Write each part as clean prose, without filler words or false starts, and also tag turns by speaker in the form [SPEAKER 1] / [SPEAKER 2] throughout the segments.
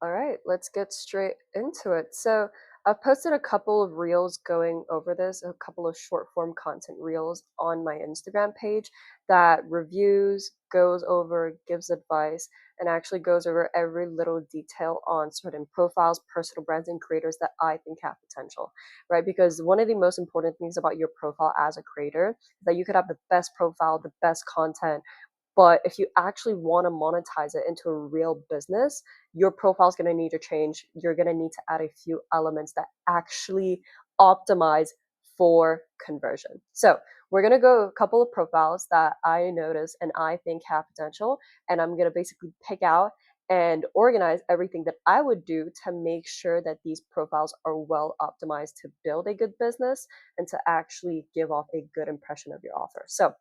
[SPEAKER 1] All right, let's get straight into it. So, I've posted a couple of reels going over this, a couple of short form content reels on my Instagram page that reviews, goes over, gives advice, and actually goes over every little detail on certain profiles, personal brands, and creators that I think have potential, right? Because one of the most important things about your profile as a creator is that you could have the best profile, the best content, but if you actually want to monetize it into a real business, your profile is going to need to change. You're going to need to add a few elements that actually optimize for conversion. So we're going to go a couple of profiles that I notice and I think have potential. And I'm going to basically pick out and organize everything that I would do to make sure that these profiles are well optimized to build a good business and to actually give off a good impression of your offer. So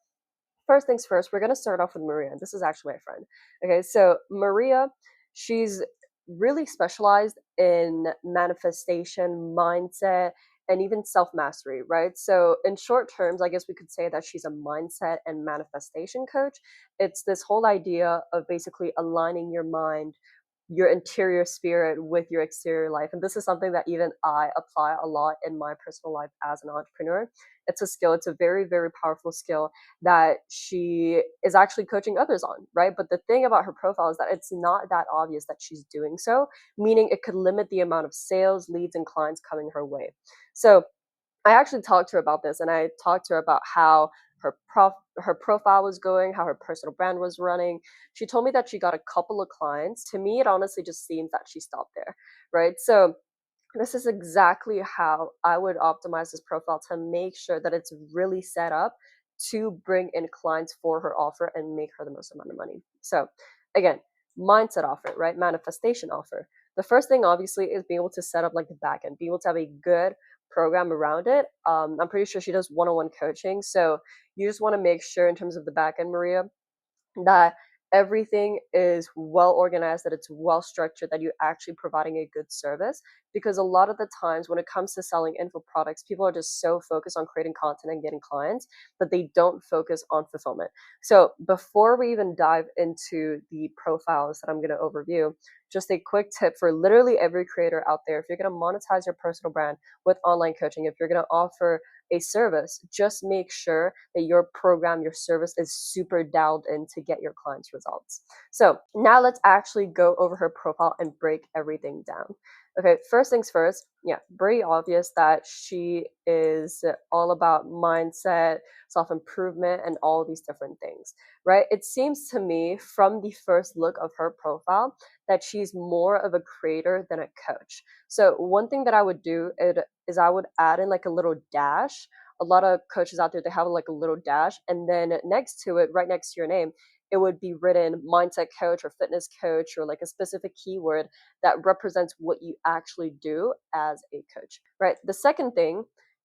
[SPEAKER 1] first things first, we're going to start off with Maria. This is actually my friend. Okay, so Maria, she's really specialized in manifestation, mindset, and even self mastery, right? So, in short terms, I guess we could say that she's a mindset and manifestation coach. It's this whole idea of basically aligning your mind, your interior spirit with your exterior life. And this is something that even I apply a lot in my personal life as an entrepreneur. It's a skill, it's a very, very powerful skill that she is actually coaching others on, right? But the thing about her profile is that it's not that obvious that she's doing so, meaning it could limit the amount of sales, leads, and clients coming her way. So I actually talked to her about this, and I talked to her about how her profile was going, how her personal brand was running. She told me that she got a couple of clients. To me, it honestly just seems that she stopped there, right? So this is exactly how I would optimize this profile to make sure that it's really set up to bring in clients for her offer and make her the most amount of money. So again, mindset offer, right? Manifestation offer. The first thing obviously is being able to set up like the back end, be able to have a good program around it. I'm pretty sure she does one-on-one coaching. So you just want to make sure in terms of the back end, Maria, that everything is well organized, that it's well structured, that you're actually providing a good service. Because a lot of the times when it comes to selling info products, people are just so focused on creating content and getting clients that they don't focus on fulfillment. So before we even dive into the profiles that I'm going to overview, just a quick tip for literally every creator out there: if you're going to monetize your personal brand with online coaching, if you're going to offer a service, just make sure that your program, your service is super dialed in to get your clients results. So now let's actually go over her profile and break everything down. Okay, first things first, yeah, pretty obvious that she is all about mindset, self improvement, and all these different things, right? It seems to me from the first look of her profile that she's more of a creator than a coach. So, one thing that I would do is I would add in like a little dash. A lot of coaches out there, they have like a little dash, and then next to it, right next to your name, it would be written mindset coach or fitness coach or like a specific keyword that represents what you actually do as a coach, right? The second thing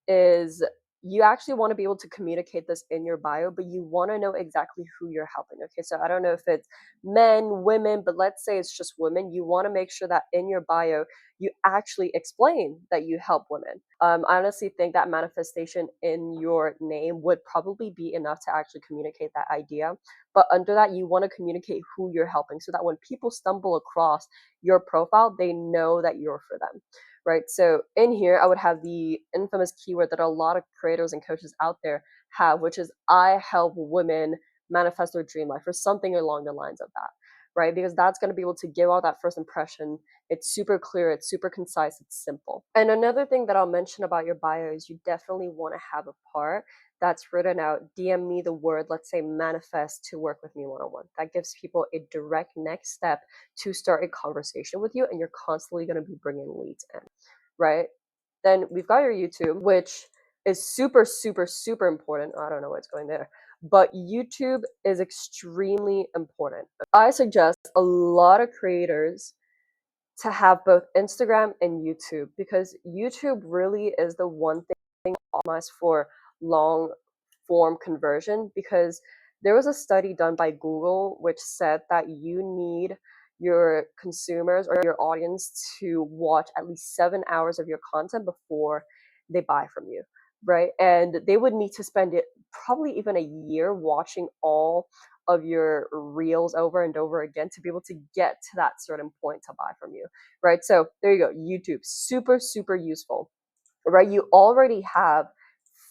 [SPEAKER 1] is you actually want to be able to communicate this in your bio, but you want to know exactly who you're helping. Okay, so I don't know if it's men, women, but let's say it's just women. You want to make sure that in your bio, you actually explain that you help women. I honestly think that manifestation in your name would probably be enough to actually communicate that idea. But under that, you want to communicate who you're helping so that when people stumble across your profile, they know that you're for them, right? So in here, I would have the infamous keyword that a lot of creators and coaches out there have, which is I help women manifest their dream life or something along the lines of that, right? Because that's going to be able to give out that first impression. It's super clear, it's super concise, it's simple. And another thing that I'll mention about your bio is you definitely want to have a part that's written out: DM me the word, let's say manifest, to work with me one-on-one. That gives people a direct next step to start a conversation with you, and you're constantly going to be bringing leads in, right? Then we've got your YouTube, which is super, super, super important. I don't know what's going there, but YouTube is extremely important. I suggest a lot of creators to have both Instagram and YouTube, because YouTube really is the one thing optimized for long form conversion. Because there was a study done by Google which said that you need your consumers or your audience to watch at least 7 hours of your content before they buy from you, right? And they would need to spend it probably even a year watching all of your reels over and over again to be able to get to that certain point to buy from you, right? So there you go. YouTube, super, super useful, right? You already have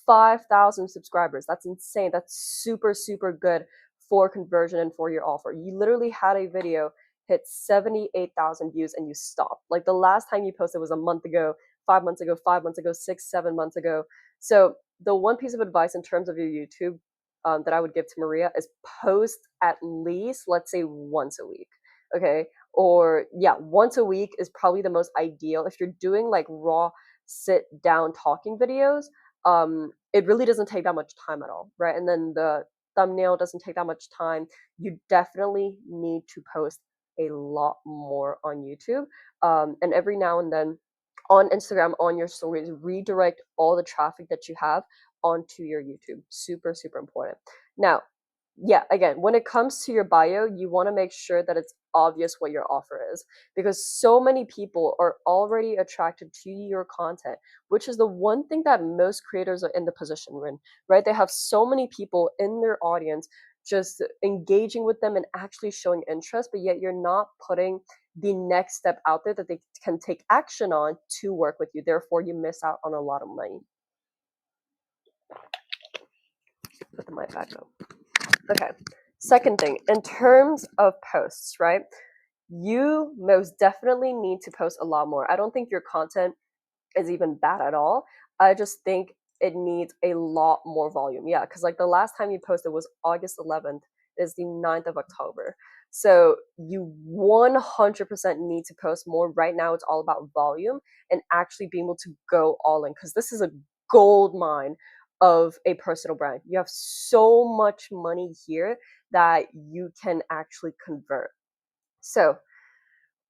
[SPEAKER 1] 5,000 subscribers. That's insane. That's super, super good for conversion and for your offer. You literally had a video hit 78,000 views and you stopped. Like the last time you posted was a month ago, 5 months ago, 5 months ago, 6, 7 months ago. So the one piece of advice in terms of your YouTube that I would give to Maria is post at least, let's say, once a week. Okay. Or yeah, once a week is probably the most ideal. If you're doing like raw sit down talking videos, it really doesn't take that much time at all, right? And then the thumbnail doesn't take that much time. You definitely need to post a lot more on YouTube. And every now and then on Instagram, on your stories, redirect all the traffic that you have onto your YouTube. Super, super important. Now, yeah, again, when it comes to your bio, you want to make sure that it's obvious what your offer is, because so many people are already attracted to your content, which is the one thing that most creators are in the position in, right? They have so many people in their audience just engaging with them and actually showing interest, but yet you're not putting the next step out there that they can take action on to work with you. Therefore, you miss out on a lot of money. Put the mic back up. Okay. Second thing, in terms of posts, right? You most definitely need to post a lot more. I don't think your content is even bad at all. I just think it needs a lot more volume. Yeah, because like the last time you posted was August 11th, is the 9th of October. So you 100% need to post more. Right now, it's all about volume and actually being able to go all in, because this is a gold mine of a personal brand. You have so much money here that you can actually convert. So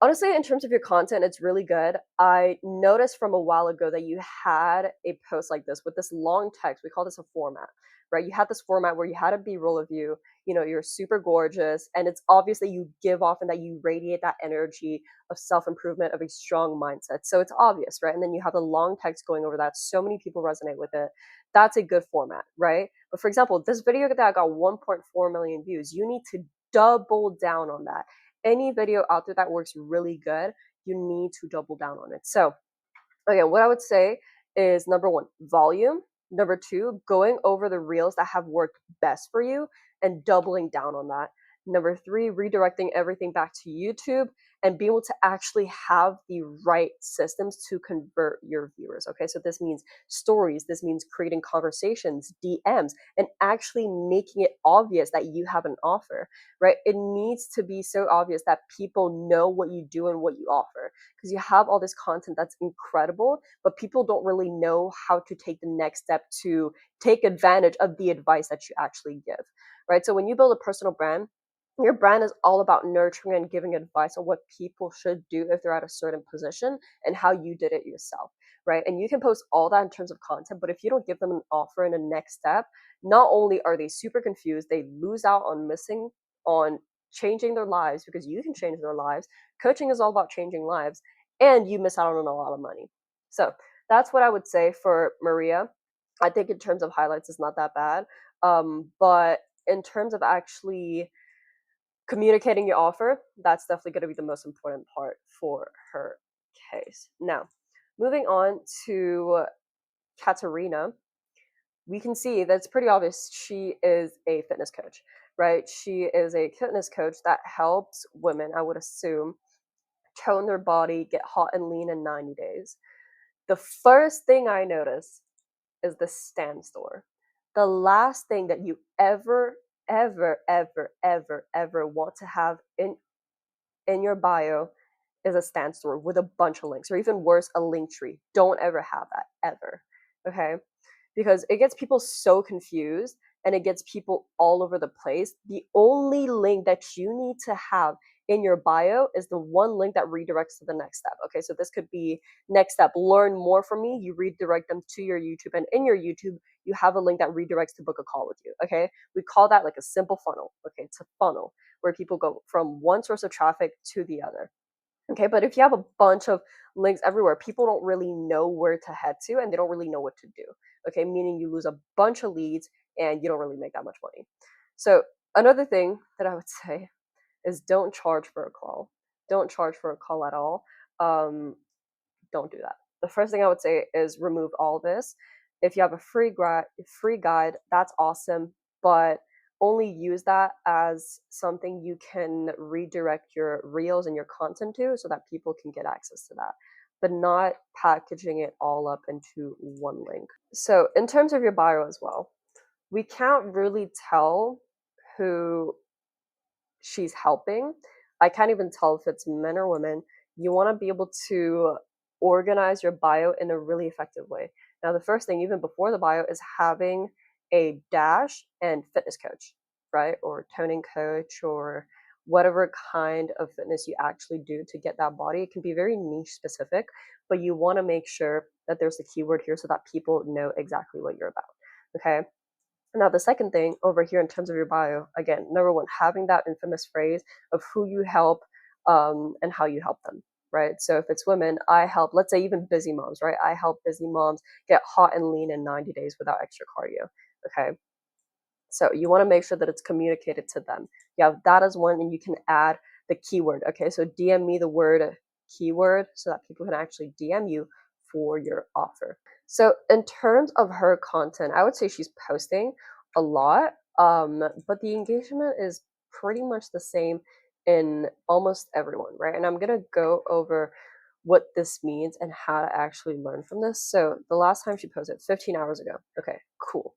[SPEAKER 1] honestly, in terms of your content, it's really good. I noticed from a while ago that you had a post like this with this long text. We call this a format, right? You had this format where you had a B-roll of you. You know, you're super gorgeous, and it's obvious that you give off and that you radiate that energy of self-improvement, of a strong mindset. So it's obvious, right? And then you have the long text going over that. So many people resonate with it. That's a good format, right? But for example, this video that got 1.4 million views, you need to double down on that. Any video out there that works really good, you need to double down on it. So again, what I would say is number one, volume. Number two, going over the reels that have worked best for you and doubling down on that. Number three, redirecting everything back to YouTube and being able to actually have the right systems to convert your viewers. Okay, so this means stories, this means creating conversations, DMs, and actually making it obvious that you have an offer, right? It needs to be so obvious that people know what you do and what you offer, because you have all this content that's incredible, but people don't really know how to take the next step to take advantage of the advice that you actually give, right? So when you build a personal brand, your brand is all about nurturing and giving advice on what people should do if they're at a certain position and how you did it yourself, right? And you can post all that in terms of content, but if you don't give them an offer and a next step, not only are they super confused, they lose out on missing on changing their lives, because you can change their lives. Coaching is all about changing lives, and you miss out on a lot of money. So that's what I would say for Maria. I think in terms of highlights, it's not that bad. But in terms of actually communicating your offer, that's definitely going to be the most important part for her case. Now, moving on to Katerina, we can see that it's pretty obvious she is a fitness coach, right? She is a fitness coach that helps women, I would assume, tone their body, get hot and lean in 90 days. The first thing I notice is the stand store. The last thing that you ever, ever, ever, ever, ever want to have in your bio is a stand store with a bunch of links, or even worse, a link tree. Don't ever have that, ever. Okay? Because it gets people so confused and it gets people all over the place. The only link that you need to have in your bio is the one link that redirects to the next step. Okay, so this could be next step, learn more from me. You redirect them to your YouTube, and in your YouTube, you have a link that redirects to book a call with you. Okay, we call that like a simple funnel. Okay, it's a funnel where people go from one source of traffic to the other. Okay, but if you have a bunch of links everywhere, people don't really know where to head to and they don't really know what to do. Okay, meaning you lose a bunch of leads and you don't really make that much money. So Another thing that I would say is don't charge for a call. Don't charge for a call at all. Um, don't do that. The first thing I would say is remove all this. If you have a free guide, that's awesome, but only use that as something you can redirect your reels and your content to so that people can get access to that, but not packaging it all up into one link. So, in terms of your bio as well, we can't really tell who she's helping. I can't even tell if it's men or women. You want to be able to organize your bio in a really effective way. Now, the first thing, even before the bio, is having a dash and fitness coach, right? Or toning coach, or whatever kind of fitness you actually do to get that body. It can be very niche specific, but you want to make sure that there's a keyword here so that people know exactly what you're about. Okay. Now, the second thing over here in terms of your bio, again, number one, having that infamous phrase of who you help and how you help them, right? So if it's women, I help, let's say even busy moms, right? I help busy moms get hot and lean in 90 days without extra cardio, okay? So you want to make sure that it's communicated to them. Yeah, that is one, and you can add the keyword, okay? So DM me the word keyword so that people can actually DM you for your offer. So in terms of her content, I would say she's posting a lot, but the engagement is pretty much the same in almost everyone, right? And I'm gonna go over what this means and how to actually learn from this. So the last time she posted, 15 hours ago. Okay, cool.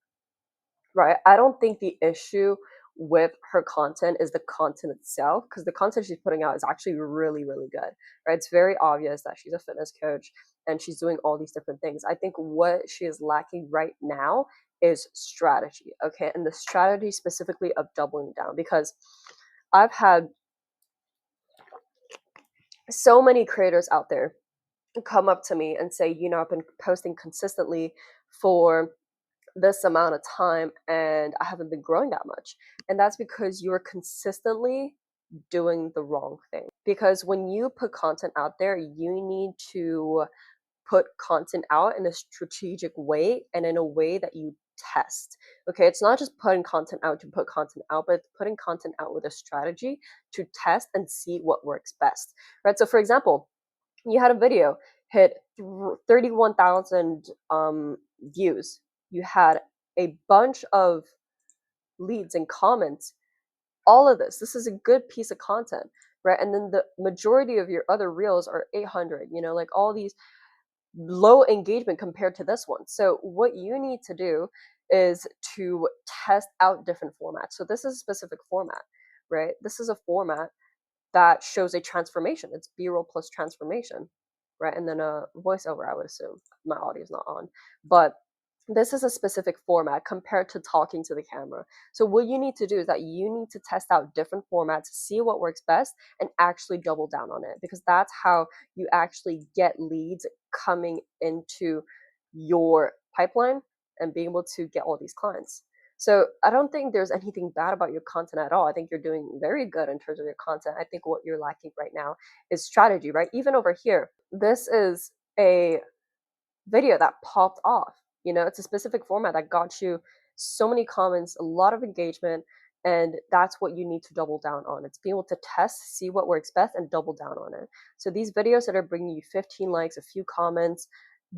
[SPEAKER 1] Right. I don't think the issue with her content is the content itself, because the content she's putting out is actually really, really good. Right. It's very obvious that she's a fitness coach and she's doing all these different things. I think what she is lacking right now is strategy. Okay. And the strategy specifically of doubling down, because I've had so many creators out there come up to me and say, I've been posting consistently for this amount of time and I haven't been growing that much. And that's because you're consistently doing the wrong thing. Because when you put content out there, you need to put content out in a strategic way and in a way that you test. Okay, it's not just putting content out to put content out, but putting content out with a strategy to test and see what works best. Right? So for example, you had a video hit 31,000 views. You had a bunch of leads and comments. All of this is a good piece of content, right? And then the majority of your other reels are 800, like all these low engagement compared to this one. So what you need to do is to test out different formats. So this is a specific format, right? This is a format that shows a transformation. It's B-roll plus transformation, right? And then a voiceover, I would assume. My audio is not on. But this is a specific format compared to talking to the camera. So what you need to do is that you need to test out different formats, see what works best, and actually double down on it, because that's how you actually get leads coming into your pipeline and being able to get all these clients. So I don't think there's anything bad about your content at all. I think you're doing very good in terms of your content. I think what you're lacking right now is strategy, right? Even over here, this is a video that popped off. It's a specific format that got you so many comments, a lot of engagement, and that's what you need to double down on. It's being able to test, see what works best, and double down on it. So these videos that are bringing you 15 likes, a few comments,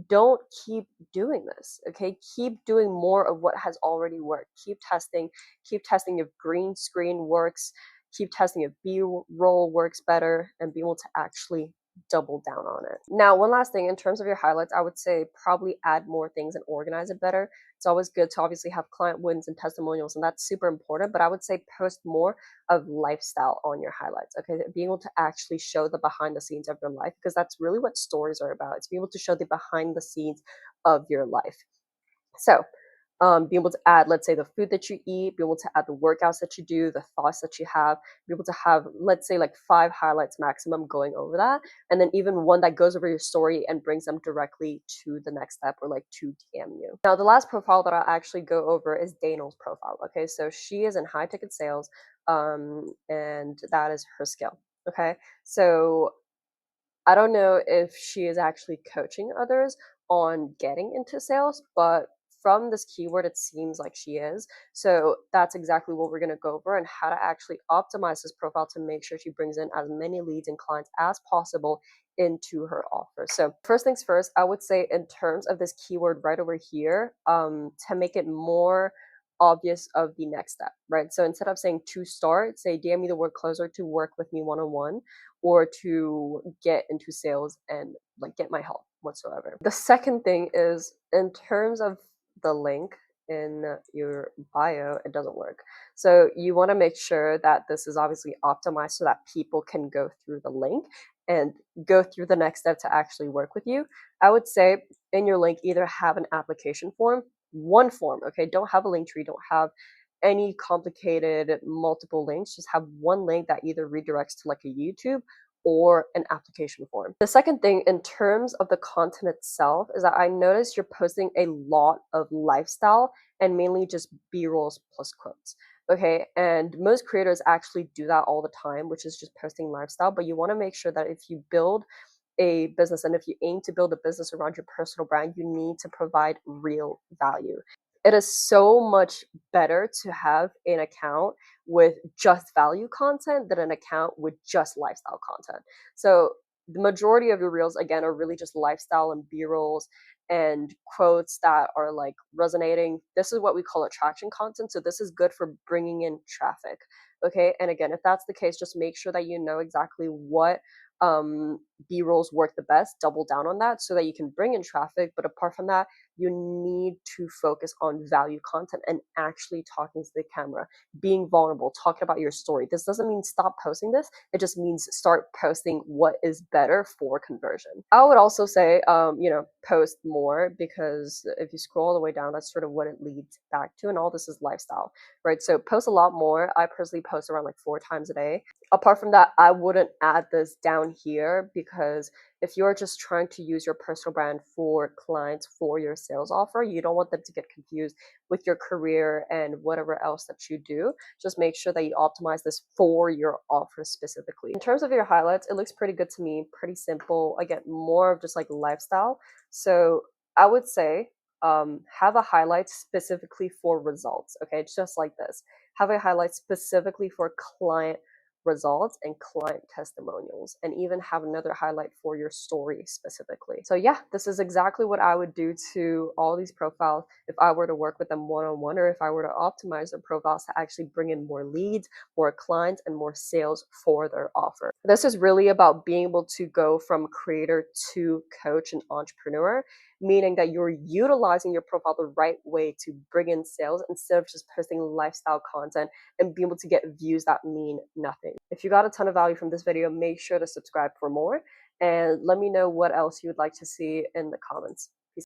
[SPEAKER 1] don't keep doing this. Okay, keep doing more of what has already worked. Keep testing if green screen works, keep testing if b-roll works better, and be able to actually double down on it. Now, one last thing, in terms of your highlights, I would say probably add more things and organize it better. It's always good to obviously have client wins and testimonials, and that's super important, but I would say post more of lifestyle on your highlights. Okay, being able to actually show the behind the scenes of your life, because that's really what stories are about. It's being able to show the behind the scenes of your life. So be able to add, let's say, the food that you eat, be able to add the workouts that you do, the thoughts that you have, be able to have, let's say, like 5 highlights maximum going over that, and then even one that goes over your story and brings them directly to the next step, or like to DM you. Now, the last profile that I'll actually go over is Daniel's profile. Okay, so she is in high ticket sales, and that is her skill. Okay, so I don't know if she is actually coaching others on getting into sales, but from this keyword, it seems like she is. So that's exactly what we're going to go over, and how to actually optimize this profile to make sure she brings in as many leads and clients as possible into her offer. So first things first, I would say in terms of this keyword right over here, to make it more obvious of the next step, right? So instead of saying to start, say DM me the word closer to work with me one-on-one, or to get into sales and like get my help whatsoever. The second thing is in terms of the link in your bio, it doesn't work. So you want to make sure that this is obviously optimized so that people can go through the link and go through the next step to actually work with you. I would say in your link, either have an application form, one form, okay? Don't have a link tree, don't have any complicated multiple links. Just have one link that either redirects to like a YouTube or an application form. The second thing in terms of the content itself is that I noticed you're posting a lot of lifestyle and mainly just B-rolls plus quotes. Okay, and most creators actually do that all the time, which is just posting lifestyle. But you want to make sure that if you build a business and if you aim to build a business around your personal brand, you need to provide real value. It is so much better to have an account with just value content than an account with just lifestyle content. So the majority of your reels, again, are really just lifestyle and b-rolls and quotes that are like resonating. This is what we call attraction content. So this is good for bringing in traffic. Okay, and again, if that's the case, just make sure that you know exactly what b-rolls work the best, double down on that so that you can bring in traffic. But apart from that, you need to focus on value content and actually talking to the camera, being vulnerable, talking about your story. This doesn't mean stop posting this. It just means start posting what is better for conversion. I would also say, post more, because if you scroll all the way down, that's sort of what it leads back to. And all this is lifestyle, right? So post a lot more. I personally post around like 4 times a day. Apart from that, I wouldn't add this down here, because if you're just trying to use your personal brand for clients for your sales offer, you don't want them to get confused with your career and whatever else that you do. Just make sure that you optimize this for your offer specifically. In terms of your highlights, it looks pretty good to me, pretty simple. Again, more of just like lifestyle. So I would say have a highlight specifically for results. Okay, it's just like this. Have a highlight specifically for client results and client testimonials, and even have another highlight for your story specifically. So yeah, this is exactly what I would do to all these profiles if I were to work with them one-on-one, or if I were to optimize their profiles to actually bring in more leads, more clients, and more sales for their offer. This is really about being able to go from creator to coach and entrepreneur, meaning that you're utilizing your profile the right way to bring in sales instead of just posting lifestyle content and be able to get views that mean nothing. If you got a ton of value from this video, make sure to subscribe for more, and let me know what else you would like to see in the comments.